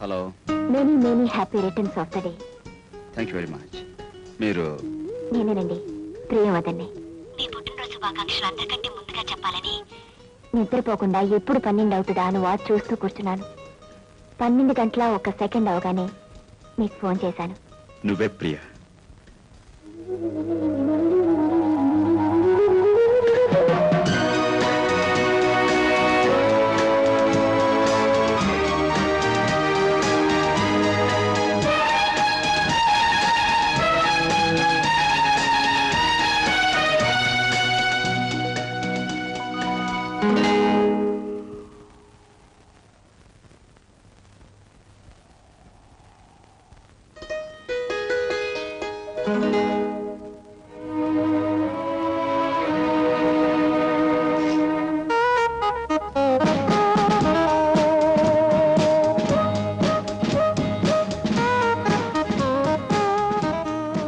Hello. Many many happy returns of the day. Thank you very much. మీరు? నేనేనండి, ప్రియవదన్ని. మీ పుట్టినరోజు శుభాకాంక్షలు అంతకంటే ముందుగా చెప్పాలని నిద్రపోకుండా ఎప్పుడు 12 అవుతుందా అని వాచ్ చూస్తూ కూర్చున్నాను. 12 గంటల 1 సెకండ్ అవగానే మీకు ఫోన్ చేశాను. నువ్వే ప్రియ.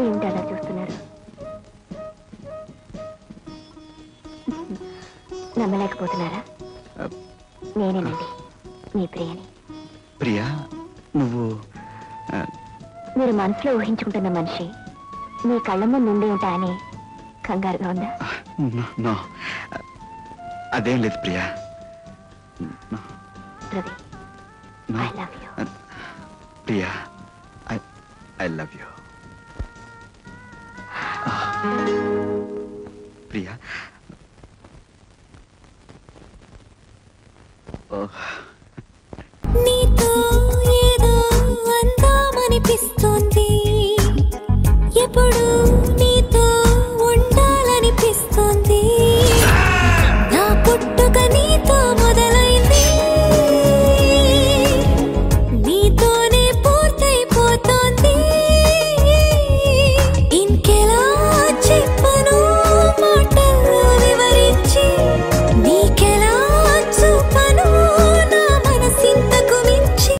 ఏంటలా చూస్తున్నారు? నమ్మలేకపోతున్నారా? నేనేనండి, మీ ప్రియని. ప్రియా, నువ్వు? మీరు మనసులో ఊహించుకుంటున్న మనిషి మీ కళ్ళ ముందు ఉండి ఉంటా అని కంగారుగా ఉందా? నో, అదేం లేదు Priya. Ravi, I love you. Priya, I love you. Priya,